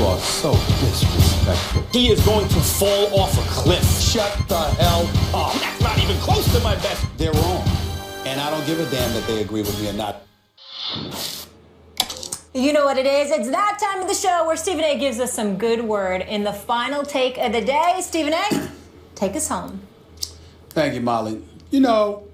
You are so disrespectful. He is going to fall off a cliff. Shut the hell up. That's not even close to my best. They're wrong. And I don't give a damn that they agree with me or not. You know what it is? It's that time of the show where Stephen A gives us some good word in the final take of the day. Stephen A, take us home. Thank you, Molly. You know,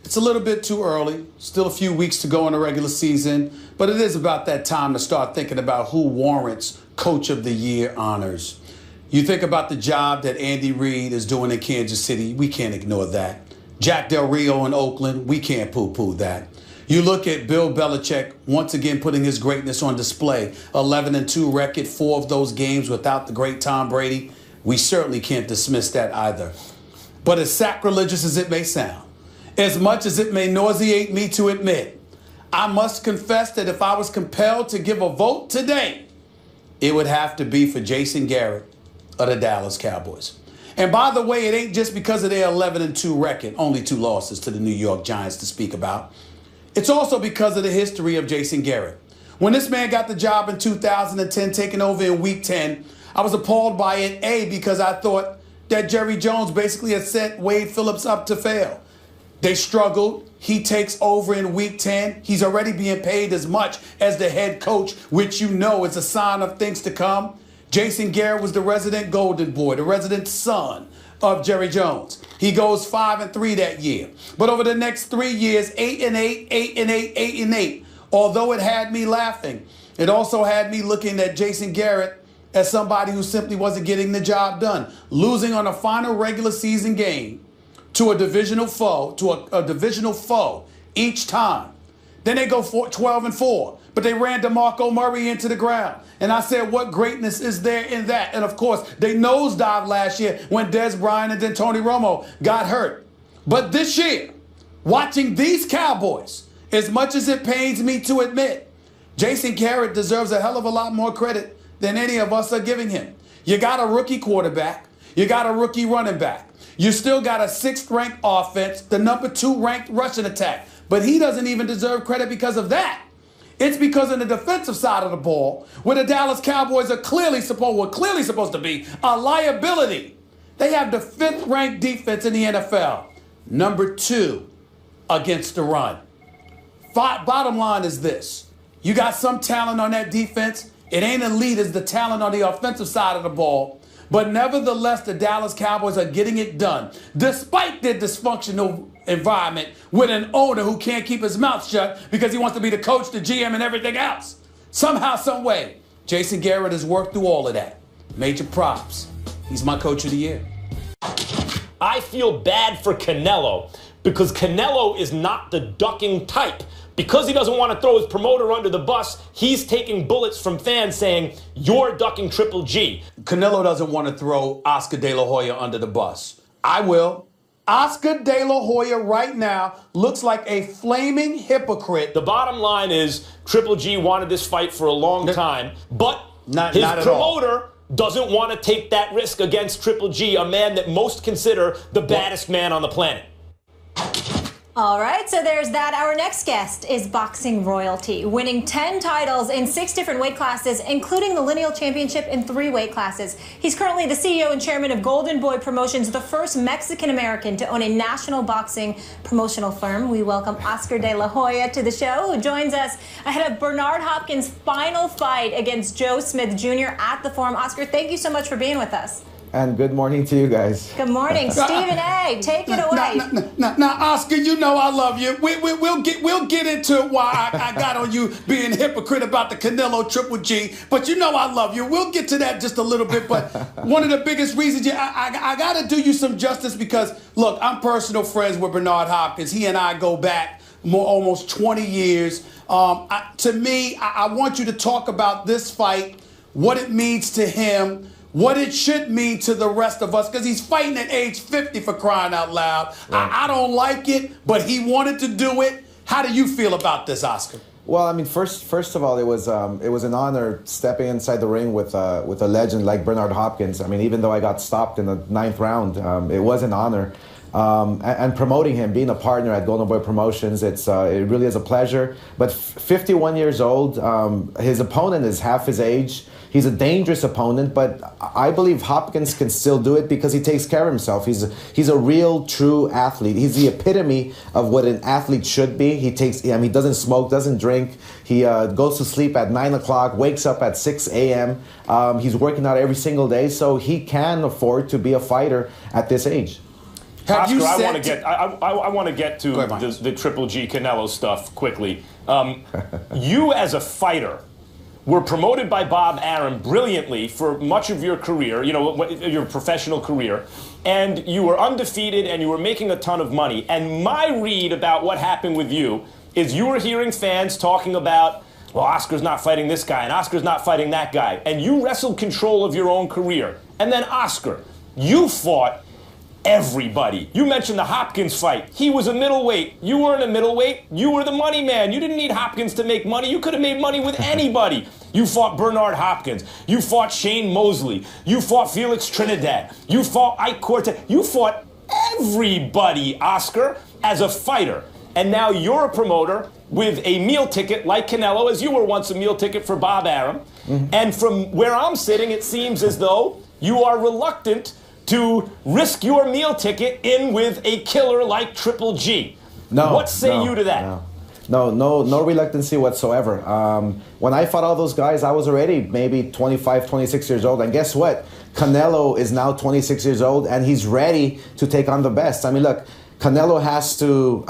it's a little bit too early. Still a few weeks to go in the regular season. But it is about that time to start thinking about who warrants Coach of the Year honors. You think about the job that Andy Reid is doing in Kansas City. We can't ignore that. Jack Del Rio in Oakland. We can't poo-poo that. You look at Bill Belichick once again putting his greatness on display. 11-2 record, 4 of those games without the great Tom Brady. We certainly can't dismiss that either. But as sacrilegious as it may sound, as much as it may nauseate me to admit, I must confess that if I was compelled to give a vote today, it would have to be for Jason Garrett of the Dallas Cowboys. And by the way, it ain't just because of their 11-2 record, only 2 losses to the New York Giants to speak about. It's also because of the history of Jason Garrett. When this man got the job in 2010, taking over in Week 10, I was appalled by it, A, because I thought that Jerry Jones basically had set Wade Phillips up to fail. They struggled. He takes over in Week 10. He's already being paid as much as the head coach, which you know is a sign of things to come. Jason Garrett was the resident golden boy, the resident son of Jerry Jones. He goes 5-3 that year. But over the next 3 years, 8-8, 8-8, 8-8. Although it had me laughing, it also had me looking at Jason Garrett as somebody who simply wasn't getting the job done. Losing on a final regular season game to a divisional foe, each time. Then they go 12-4. But they ran DeMarco Murray into the ground. And I said, what greatness is there in that? And of course, they nosedived last year when Des Bryant and then Tony Romo got hurt. But this year, watching these Cowboys, as much as it pains me to admit, Jason Garrett deserves a hell of a lot more credit than any of us are giving him. You got a rookie quarterback. You got a rookie running back. You still got a 6th-ranked offense, the number 2-ranked rushing attack. But he doesn't even deserve credit because of that. It's because on the defensive side of the ball, where the Dallas Cowboys are clearly supposed to be a liability. They have the 5th-ranked defense in the NFL, number 2 against the run. Bottom line is this. You got some talent on that defense. It ain't elite as the talent on the offensive side of the ball. But nevertheless, the Dallas Cowboys are getting it done, despite their dysfunctional environment with an owner who can't keep his mouth shut because he wants to be the coach, the GM, and everything else. Somehow, some way, Jason Garrett has worked through all of that. Major props. He's my coach of the year. I feel bad for Canelo because Canelo is not the ducking type. Because he doesn't want to throw his promoter under the bus, he's taking bullets from fans saying, you're ducking Triple G. Canelo doesn't want to throw Oscar De La Hoya under the bus. I will. Oscar De La Hoya right now looks like a flaming hypocrite. The bottom line is Triple G wanted this fight for a long time, but his promoter doesn't want to take that risk against Triple G, a man that most consider the baddest man on the planet. All right, so there's that. Our next guest is boxing royalty, winning 10 titles in 6 different weight classes, including the lineal championship in 3 weight classes. He's currently the CEO and chairman of Golden Boy Promotions, the first Mexican-American to own a national boxing promotional firm. We welcome Oscar De La Hoya to the show, who joins us ahead of Bernard Hopkins' final fight against Joe Smith Jr. at the Forum. Oscar, thank you so much for being with us. And good morning to you guys. Good morning. Stephen A., take it away. Now, Oscar, you know I love you. We'll get into why I got on you being hypocrite about the Canelo Triple G, but you know I love you. We'll get to that just a little bit, but one of the biggest reasons, I got to do you some justice because, look, I'm personal friends with Bernard Hopkins. He and I go back almost 20 years. To me, I want you to talk about this fight, what it means to him, what it should mean to the rest of us, because he's fighting at age 50 for crying out loud. Right. I don't like it, but he wanted to do it. How do you feel about this, Oscar? Well, I mean, first of all, it was an honor stepping inside the ring with a legend like Bernard Hopkins. I mean, even though I got stopped in the 9th round, it was an honor. And promoting him, being a partner at Golden Boy Promotions, it really is a pleasure. But 51 years old, his opponent is half his age. He's a dangerous opponent, but I believe Hopkins can still do it because he takes care of himself. He's a real, true athlete. He's the epitome of what an athlete should be. He doesn't smoke, doesn't drink. He goes to sleep at 9 o'clock, wakes up at 6 a.m. He's working out every single day, so he can afford to be a fighter at this age. Oscar, I want to get to the Triple G Canelo stuff quickly. You as a fighter were promoted by Bob Arum brilliantly for much of your career, your professional career, and you were undefeated and you were making a ton of money. And my read about what happened with you is you were hearing fans talking about, well, Oscar's not fighting this guy and Oscar's not fighting that guy. And you wrestled control of your own career. And then Oscar, you fought everybody. You mentioned the Hopkins fight. He was a middleweight. You weren't a middleweight. You were the money man. You didn't need Hopkins to make money. You could have made money with anybody. You fought Bernard Hopkins. You fought Shane Mosley. You fought Felix Trinidad. You fought Ike Cortez. You fought everybody, Oscar, as a fighter. And now you're a promoter with a meal ticket like Canelo, as you were once a meal ticket for Bob Arum. Mm-hmm. And from where I'm sitting, it seems as though you are reluctant to risk your meal ticket in with a killer like Triple G. What say you to that? No reluctancy whatsoever. When I fought all those guys, I was already maybe 25, 26 years old. And guess what? Canelo is now 26 years old, and he's ready to take on the best. I mean, look, Canelo has to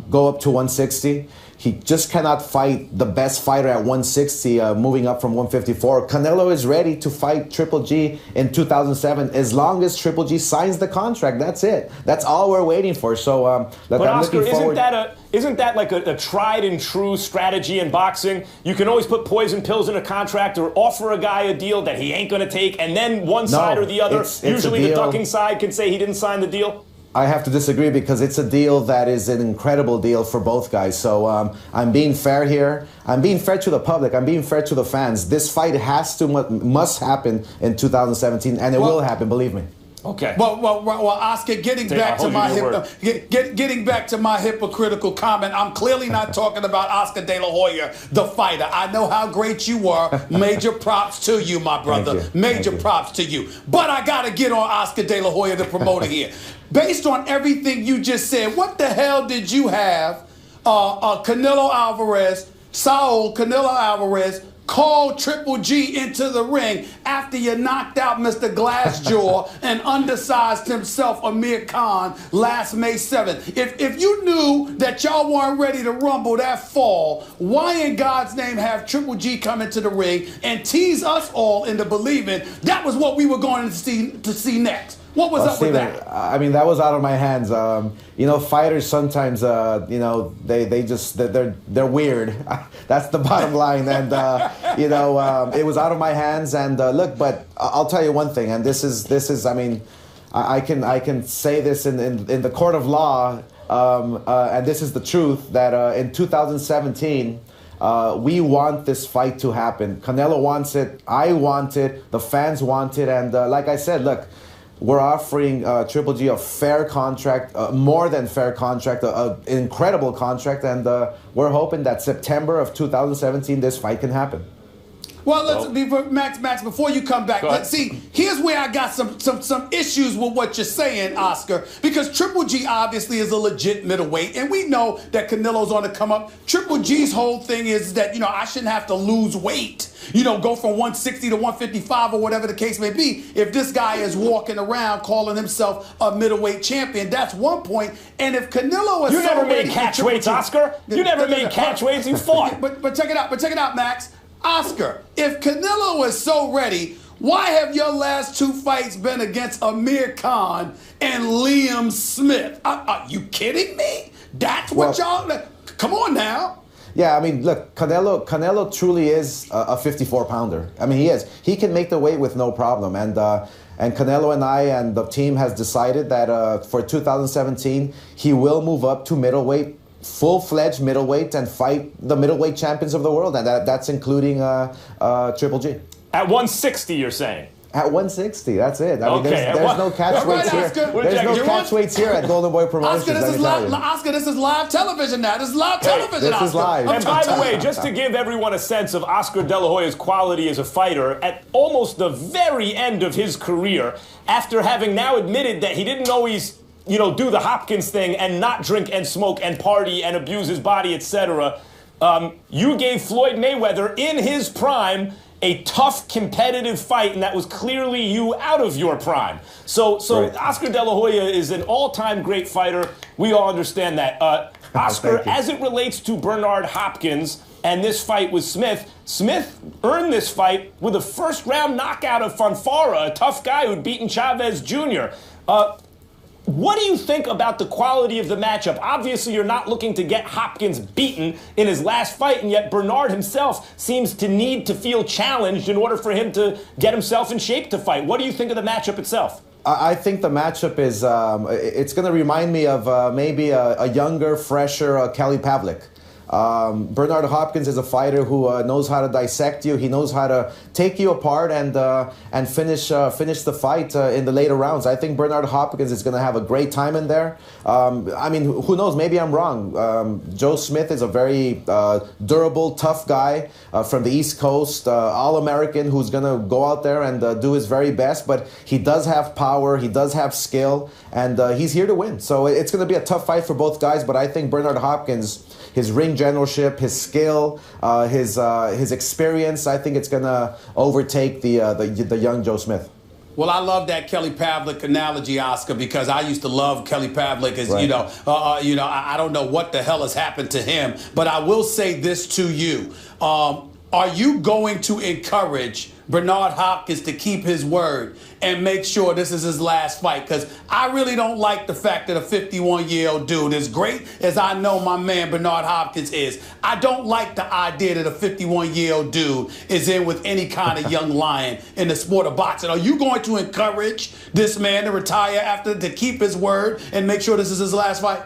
go up to 160. He just cannot fight the best fighter at 160, moving up from 154. Canelo is ready to fight Triple G in 2007 as long as Triple G signs the contract. That's it. That's all we're waiting for. So, but I'm Oscar, looking forward. Isn't that like a tried and true strategy in boxing? You can always put poison pills in a contract or offer a guy a deal that he ain't going to take, and then one side or the other, usually the ducking side, can say he didn't sign the deal? I have to disagree because it's a deal that is an incredible deal for both guys. So I'm being fair here. I'm being fair to the public. I'm being fair to the fans. This fight must happen in 2017, and it will happen, believe me. Okay. Well, Oscar, getting back to my hypocritical comment, I'm clearly not talking about Oscar De La Hoya, the fighter. I know how great you are. Major props to you, my brother. Major props to you. But I got to get on Oscar De La Hoya, the promoter here. Based on everything you just said, what the hell did you have Saul Canelo Alvarez called Triple G into the ring after you knocked out Mr. Glassjaw and undersized himself, Amir Khan, last May 7th? If you knew that y'all weren't ready to rumble that fall, why in God's name have Triple G come into the ring and tease us all into believing that was what we were going to see next? What was up with that? I mean, that was out of my hands. Fighters sometimes, they're weird. That's the bottom line. And it was out of my hands. And look, but I'll tell you one thing. And this is. I mean, I can say this in the court of law. And this is the truth that in 2017. We want this fight to happen. Canelo wants it. I want it. The fans want it. And like I said, look. We're offering Triple G a fair contract, more than fair contract, an incredible contract, and we're hoping that September of 2017 this fight can happen. Well, Max, before you come back, let's see. Here's where I got some issues with what you're saying, Oscar, because Triple G obviously is a legit middleweight, and we know that Canelo's on the come up. Triple G's whole thing is that, I shouldn't have to lose weight, go from 160 to 155 or whatever the case may be. If this guy is walking around calling himself a middleweight champion, that's one point. And if Canelo is... You never made catch weights, Oscar. You never made catch weights. You fought. But check it out, Max. Oscar, if Canelo is so ready, why have your last two fights been against Amir Khan and Liam Smith? Are you kidding me? That's what y'all... Come on now. Yeah, I mean, look, Canelo truly is a 54-pounder. I mean, he is. He can make the weight with no problem. And Canelo and I and the team has decided that for 2017, he will move up to middleweight, full-fledged middleweight, and fight the middleweight champions of the world, and that's including Triple G. At 160, you're saying? At 160, that's it. I mean, Okay, there's no catch All right, weights here. Oscar. There's no You catch want- weights here at Golden Boy Promotions. Oscar, this is live television now. This is live television. this Oscar. is live. And by the way, just to give everyone a sense of Oscar De La Hoya's quality as a fighter, at almost the very end of his career, after having now admitted that he didn't always, do the Hopkins thing and not drink and smoke and party and abuse his body, etc., you gave Floyd Mayweather in his prime a tough, competitive fight, and that was clearly you out of your prime. So Right. Oscar De La Hoya is an all-time great fighter. We all understand that. Oscar, Thank you. as it relates to Bernard Hopkins and this fight with Smith, Smith earned this fight with a first-round knockout of Fonfara, a tough guy who'd beaten Chavez Jr. What do you think about the quality of the matchup? Obviously, you're not looking to get Hopkins beaten in his last fight, and yet Bernard himself seems to need to feel challenged in order for him to get himself in shape to fight. What do you think of the matchup itself? I think the matchup is, it's going to remind me of maybe a younger, fresher Kelly Pavlik. Bernard Hopkins is a fighter who knows how to dissect you. He knows how to take you apart and finish the fight in the later rounds. I think Bernard Hopkins is going to have a great time in there. I mean, who knows? Maybe I'm wrong. Joe Smith is a very durable, tough guy from the East Coast, All-American who's going to go out there and do his very best. But he does have power. He does have skill, and he's here to win. So it's going to be a tough fight for both guys. But I think Bernard Hopkins, his ring generalship, his skill, his experience, I think it's going to overtake the young Joe Smith. Well, I love that Kelly Pavlik analogy, Oscar, because I used to love Kelly Pavlik. As Right. I don't know what the hell has happened to him, but I will say this to you: are you going to encourage Bernard Hopkins to keep his word and make sure this is his last fight? Because I really don't like the fact that a 51-year-old dude, as great as I know my man Bernard Hopkins is, I don't like the idea that a 51-year-old dude is in with any kind of young lion in the sport of boxing. Are you going to encourage this man to retire to keep his word and make sure this is his last fight?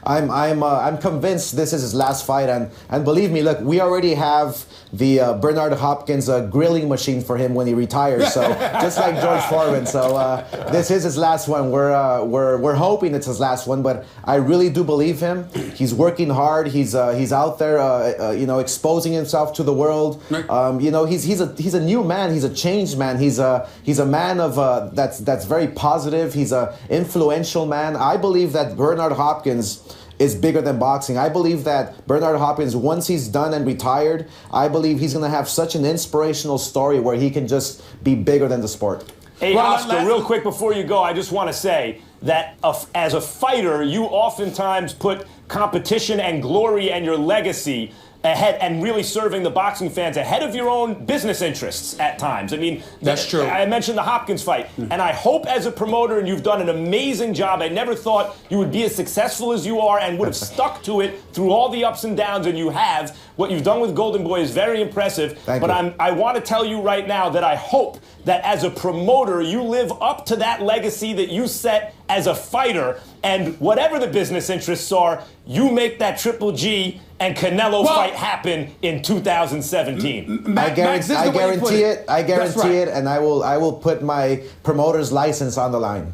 I'm convinced this is his last fight, and believe me, look, we already have the Bernard Hopkins grilling machine for him when he retires. So just like George Foreman. So this is his last one. We're hoping it's his last one, but I really do believe him. He's working hard. He's out there, exposing himself to the world. He's a new man. He's a changed man. He's a man of that's very positive. He's a influential man. I believe that Bernard Hopkins is bigger than boxing. I believe that Bernard Hopkins, once he's done and retired, I believe he's going to have such an inspirational story where he can just be bigger than the sport. Hey, Oscar, real quick before you go, I just want to say that as a fighter, you oftentimes put competition and glory and your legacy ahead, and really serving the boxing fans ahead of your own business interests at times. I mean, that's true. I mentioned the Hopkins fight, and I hope as a promoter, and you've done an amazing job. I never thought you would be as successful as you are and would have stuck to it through all the ups and downs, and you have. What you've done with Golden Boy is very impressive. Thank you. I want to tell you right now that I hope that as a promoter, you live up to that legacy that you set as a fighter, and whatever the business interests are, you make that Triple G and Canelo fight happen in 2017. I guarantee it. I guarantee it, and I will put my promoter's license on the line.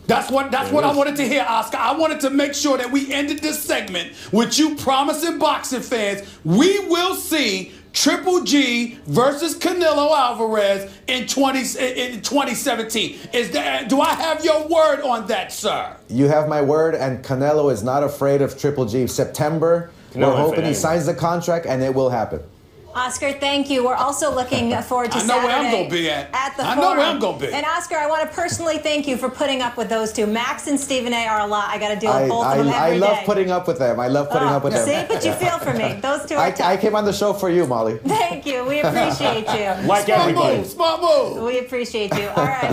That's what I wanted to hear, Oscar. I wanted to make sure that we ended this segment with you promising boxing fans we will see Triple G versus Canelo Alvarez in 2017. Do I have your word on that, sir? You have my word, and Canelo is not afraid of Triple G. September, we're hoping he signs the contract, and it will happen. Oscar, thank you. We're also looking forward to Saturday. I know where I'm going to be at. The I Forum. know where I'm going to be. And Oscar, I want to personally thank you for putting up with those two. Max and Stephen A. are a lot. I got to deal with both of them every day. I love putting up with them. I love putting up with them. See, but you feel for me. Those two are tough. I came on the show for you, Molly. Thank you. We appreciate you. Like everybody. Smart move. We appreciate you. All right.